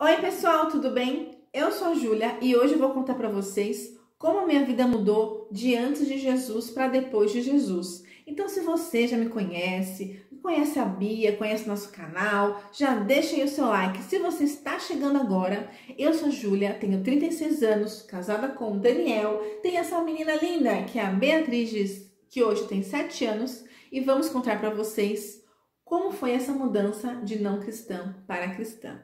Oi pessoal, tudo bem? Eu sou a Júlia e hoje eu vou contar para vocês como a minha vida mudou de antes de Jesus para depois de Jesus. Então, se você já me conhece a Bia, conhece nosso canal, já deixa aí o seu like. Se você está chegando agora, eu sou a Júlia, tenho 36 anos, casada com o Daniel, tenho essa menina linda que é a Beatriz, que hoje tem 7 anos, e vamos contar para vocês como foi essa mudança de não cristã para cristã.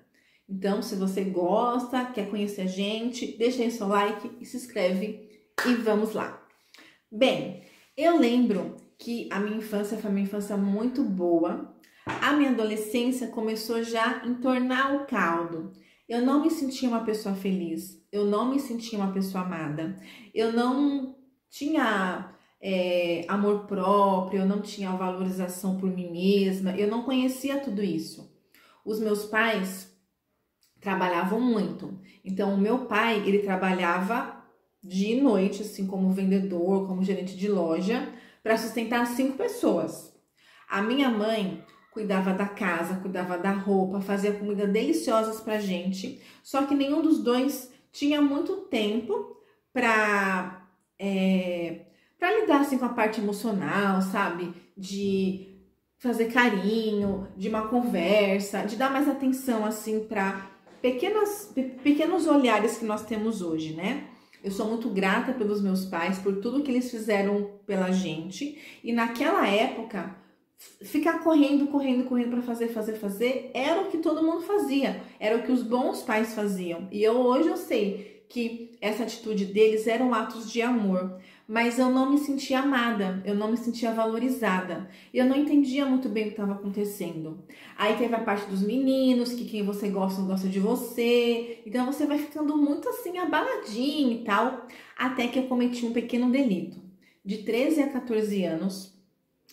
Então, se você gosta, quer conhecer a gente, deixa aí seu like e se inscreve e vamos lá. Bem, eu lembro que a minha infância foi uma infância muito boa. A minha adolescência começou já a entornar o caldo. Eu não me sentia uma pessoa feliz, eu não me sentia uma pessoa amada, eu não tinha amor próprio, eu não tinha valorização por mim mesma, eu não conhecia tudo isso. Os meus pais trabalhavam muito. Então, o meu pai, ele trabalhava de noite, assim, como vendedor, como gerente de loja, para sustentar 5 pessoas. A minha mãe cuidava da casa, cuidava da roupa, fazia comida deliciosas pra gente, só que nenhum dos dois tinha muito tempo para lidar, assim, com a parte emocional, sabe? De fazer carinho, de uma conversa, de dar mais atenção, assim, para pequenos olhares que nós temos hoje, né? Eu sou muito grata pelos meus pais, por tudo que eles fizeram pela gente. E naquela época, ficar correndo para fazer, era o que todo mundo fazia. Era o que os bons pais faziam. E hoje eu sei que essa atitude deles eram atos de amor. Mas eu não me sentia amada, eu não me sentia valorizada. Eu não entendia muito bem o que estava acontecendo. Aí teve a parte dos meninos, que quem você gosta não gosta de você. Então você vai ficando muito assim, abaladinho e tal. Até que eu cometi um pequeno delito. De 13 a 14 anos,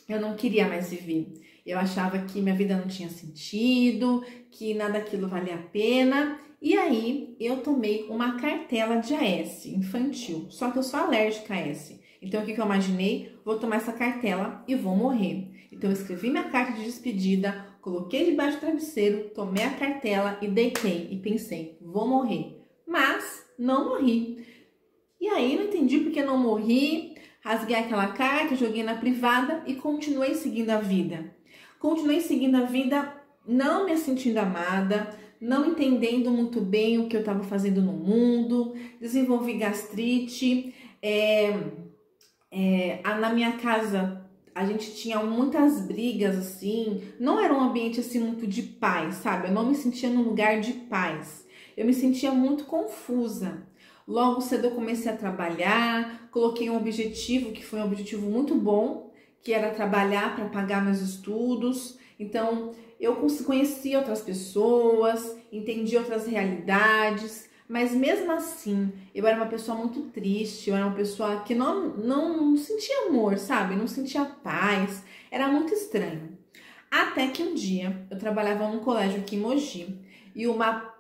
eu não queria mais viver. Eu achava que minha vida não tinha sentido, que nada daquilo valia a pena. E aí, eu tomei uma cartela de AS infantil, só que eu sou alérgica a AS. Então, o que eu imaginei? Vou tomar essa cartela e vou morrer. Então, eu escrevi minha carta de despedida, coloquei debaixo do travesseiro, tomei a cartela e deitei. E pensei, vou morrer. Mas, não morri. E aí, não entendi porque não morri, rasguei aquela carta, joguei na privada e continuei seguindo a vida. Continuei seguindo a vida, não me sentindo amada, não entendendo muito bem o que eu estava fazendo no mundo, desenvolvi gastrite, na minha casa a gente tinha muitas brigas assim, não era um ambiente assim muito de paz, sabe? Eu não me sentia num lugar de paz, eu me sentia muito confusa. Logo cedo eu comecei a trabalhar, coloquei um objetivo que foi um objetivo muito bom, que era trabalhar para pagar meus estudos. Então, eu conheci outras pessoas, entendi outras realidades, mas mesmo assim, eu era uma pessoa muito triste, eu era uma pessoa que não sentia amor, sabe? Não sentia paz, era muito estranho. Até que um dia, eu trabalhava num colégio aqui em Mogi, e uma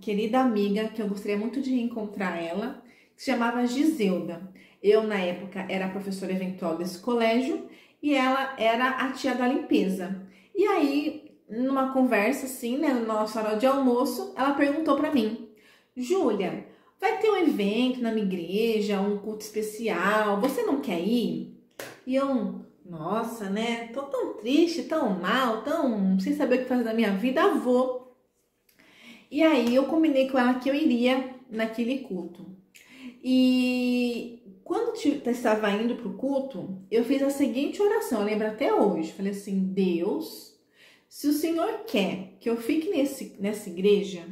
querida amiga, que eu gostaria muito de reencontrar ela, que se chamava Giselda. Eu, na época, era a professora eventual desse colégio, e ela era a tia da limpeza. E aí, numa conversa assim, né, na nossa hora de almoço, ela perguntou pra mim: Júlia, vai ter um evento na minha igreja, um culto especial, você não quer ir? E eu, nossa, né, tô tão triste, tão mal, tão sem saber o que fazer da minha vida, vou. E aí, eu combinei com ela que eu iria naquele culto. E quando eu estava indo para o culto, eu fiz a seguinte oração, eu lembro até hoje. Falei assim: Deus, se o Senhor quer que eu fique nessa igreja,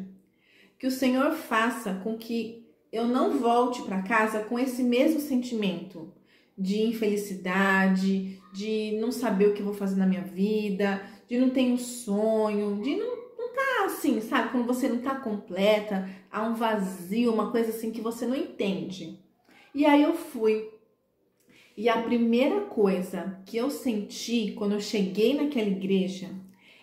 que o Senhor faça com que eu não volte para casa com esse mesmo sentimento de infelicidade, de não saber o que eu vou fazer na minha vida, de não ter um sonho, de não tá assim, sabe? Quando você não tá completa, há um vazio, uma coisa assim que você não entende. E aí eu fui. E a primeira coisa que eu senti quando eu cheguei naquela igreja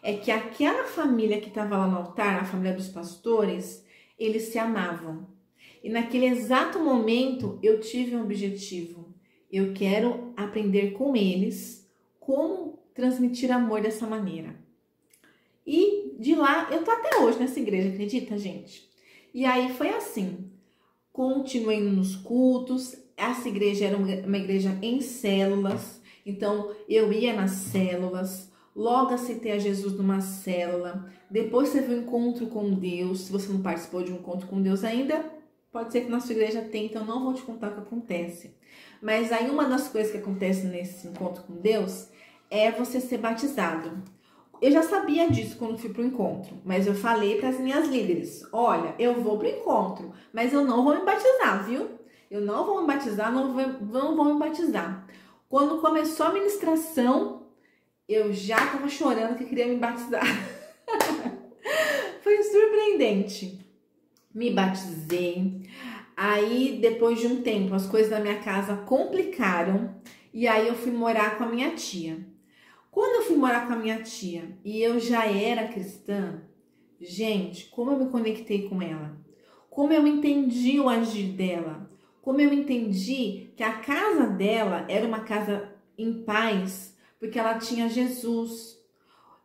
é que aquela família que estava lá no altar, a família dos pastores, eles se amavam. E naquele exato momento eu tive um objetivo. Eu quero aprender com eles como transmitir amor dessa maneira. E E de lá, eu tô até hoje nessa igreja, acredita, gente? E aí foi assim, continuei indo nos cultos, essa igreja era uma igreja em células, então eu ia nas células, logo aceitei a Jesus numa célula, depois teve um encontro com Deus. Se você não participou de um encontro com Deus ainda, pode ser que na sua igreja tenha, então não vou te contar o que acontece. Mas aí uma das coisas que acontece nesse encontro com Deus é você ser batizado. Eu já sabia disso quando fui para o encontro, mas eu falei para as minhas líderes, olha, eu vou para o encontro, mas eu não vou me batizar, viu? Eu não vou me batizar, não vou me batizar. Quando começou a ministração, eu já estava chorando que queria me batizar. Foi surpreendente. Me batizei. Aí, depois de um tempo, as coisas na minha casa complicaram e aí eu fui morar com a minha tia. Quando eu fui morar com a minha tia e eu já era cristã, gente, como eu me conectei com ela, como eu entendi o agir dela, como eu entendi que a casa dela era uma casa em paz, porque ela tinha Jesus.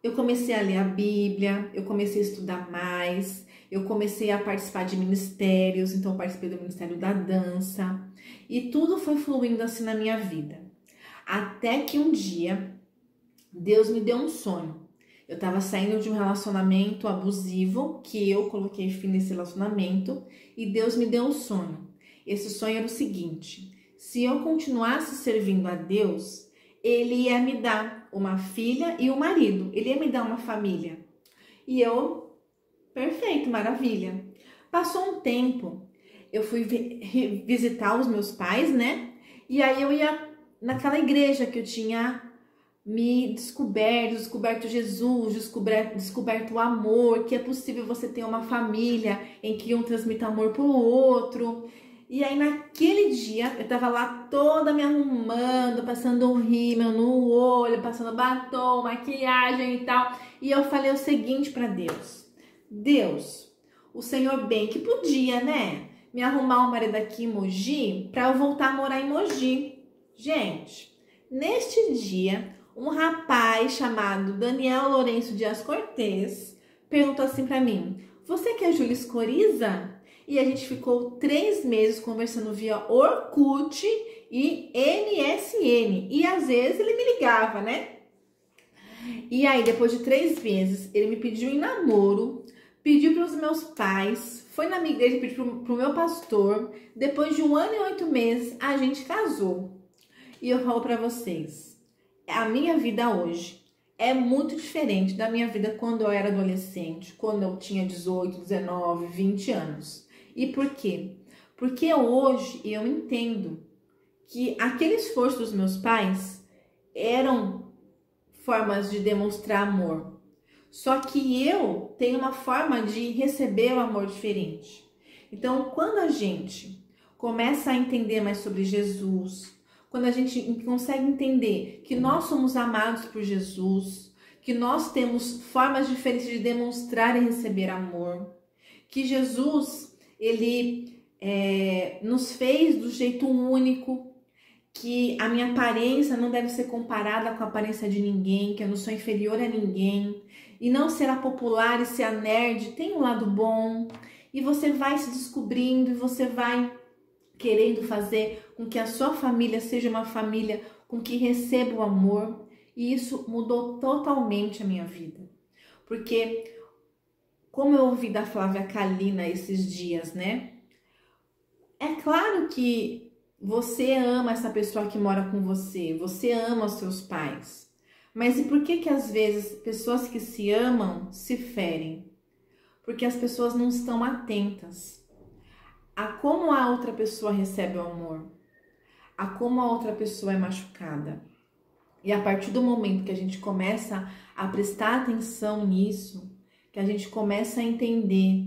Eu comecei a ler a Bíblia, eu comecei a estudar mais, eu comecei a participar de ministérios, então eu participei do Ministério da Dança, e tudo foi fluindo assim na minha vida. Até que um dia, Deus me deu um sonho. Eu estava saindo de um relacionamento abusivo, que eu coloquei fim nesse relacionamento, e Deus me deu um sonho. Esse sonho era o seguinte: se eu continuasse servindo a Deus, Ele ia me dar uma filha e um marido. Ele ia me dar uma família. E eu, perfeito, maravilha. Passou um tempo, eu fui visitar os meus pais, né? E aí eu ia naquela igreja que eu tinha me descoberto Jesus, descoberto o amor, que é possível você ter uma família em que um transmita amor pro outro. E aí naquele dia, eu tava lá toda me arrumando, passando um rímel no olho, passando batom, maquiagem e tal. E eu falei o seguinte pra Deus: Deus, o Senhor bem que podia, né? Me arrumar um marido aqui em Mogi pra eu voltar a morar em Mogi. Gente, neste dia, um rapaz chamado Daniel Lourenço Dias Cortez perguntou assim pra mim: você que é Júlia Escoriza? E a gente ficou 3 meses conversando via Orkut e MSN. E às vezes ele me ligava, né? E aí, depois de 3 meses, ele me pediu em namoro, pediu para os meus pais, foi na minha igreja, pediu para o meu pastor. Depois de 1 ano e 8 meses, a gente casou. E eu falo para vocês, a minha vida hoje é muito diferente da minha vida quando eu era adolescente, quando eu tinha 18, 19, 20 anos. E por quê? Porque hoje eu entendo que aquele esforço dos meus pais eram formas de demonstrar amor. Só que eu tenho uma forma de receber o amor diferente. Então, quando a gente começa a entender mais sobre Jesus, quando a gente consegue entender que nós somos amados por Jesus, que nós temos formas diferentes de demonstrar e receber amor, que Jesus, Ele nos fez do jeito único, que a minha aparência não deve ser comparada com a aparência de ninguém, que eu não sou inferior a ninguém, e não ser a popular e ser a nerd tem um lado bom, e você vai se descobrindo e você vai querendo fazer com que a sua família seja uma família com que receba o amor, e isso mudou totalmente a minha vida. Porque, como eu ouvi da Flávia Kalina esses dias, né? É claro que você ama essa pessoa que mora com você, você ama os seus pais. Mas e por que às vezes pessoas que se amam se ferem? Porque as pessoas não estão atentas a como a outra pessoa recebe o amor, a como a outra pessoa é machucada. E a partir do momento que a gente começa a prestar atenção nisso, que a gente começa a entender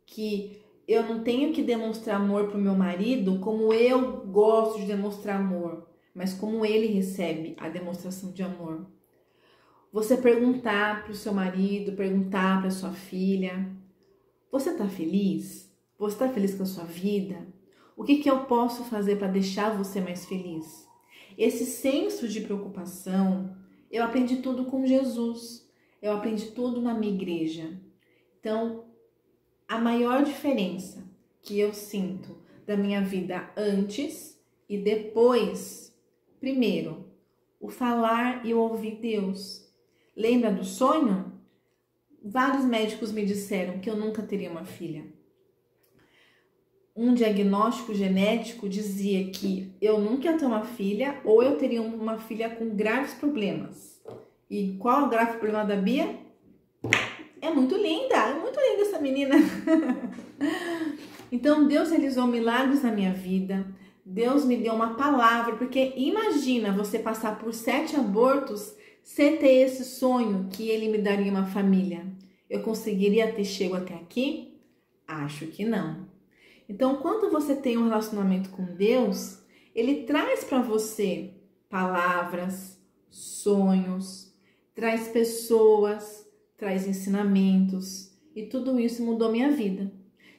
que eu não tenho que demonstrar amor para o meu marido como eu gosto de demonstrar amor, mas como ele recebe a demonstração de amor. Você perguntar para o seu marido, perguntar para sua filha: você está feliz? Você está feliz com a sua vida? O que eu posso fazer para deixar você mais feliz? Esse senso de preocupação, eu aprendi tudo com Jesus. Eu aprendi tudo na minha igreja. Então, a maior diferença que eu sinto da minha vida antes e depois, primeiro, o falar e o ouvir Deus. Lembra do sonho? Vários médicos me disseram que eu nunca teria uma filha. Um diagnóstico genético dizia que eu nunca ia ter uma filha ou eu teria uma filha com graves problemas. E qual é o grave problema da Bia? É muito linda essa menina. Então Deus realizou milagres na minha vida. Deus me deu uma palavra, porque imagina você passar por 7 abortos sem ter esse sonho que Ele me daria uma família. Eu conseguiria ter chego até aqui? Acho que não. Então, quando você tem um relacionamento com Deus, Ele traz para você palavras, sonhos, traz pessoas, traz ensinamentos, e tudo isso mudou minha vida.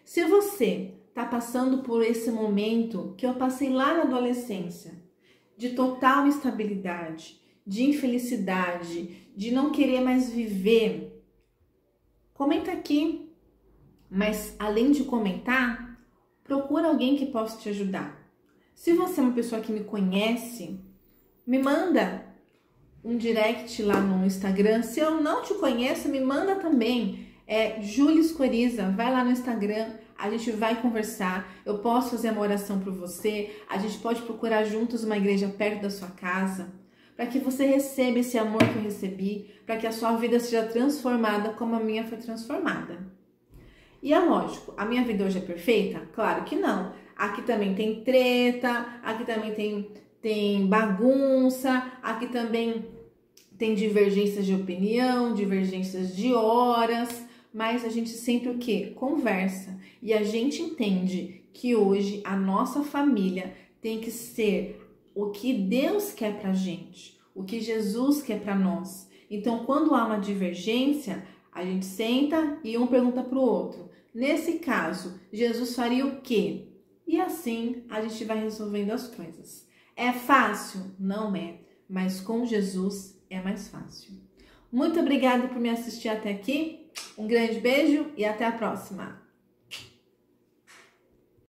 Se você está passando por esse momento que eu passei lá na adolescência, de total instabilidade, de infelicidade, de não querer mais viver, comenta aqui. Mas além de comentar, procura alguém que possa te ajudar. Se você é uma pessoa que me conhece, me manda um direct lá no Instagram. Se eu não te conheço, me manda também. É Júlia Escoriza, vai lá no Instagram, a gente vai conversar. Eu posso fazer uma oração por você. A gente pode procurar juntos uma igreja perto da sua casa, para que você receba esse amor que eu recebi, para que a sua vida seja transformada como a minha foi transformada. E é lógico, a minha vida hoje é perfeita? Claro que não. Aqui também tem treta, aqui também tem bagunça, aqui também tem divergências de opinião, divergências de horas, mas a gente sempre o quê? Conversa. E a gente entende que hoje a nossa família tem que ser o que Deus quer pra gente, o que Jesus quer pra nós. Então, quando há uma divergência, a gente senta e um pergunta pro outro. Nesse caso, Jesus faria o quê? E assim a gente vai resolvendo as coisas. É fácil? Não é, mas com Jesus é mais fácil. Muito obrigada por me assistir até aqui. Um grande beijo e até a próxima.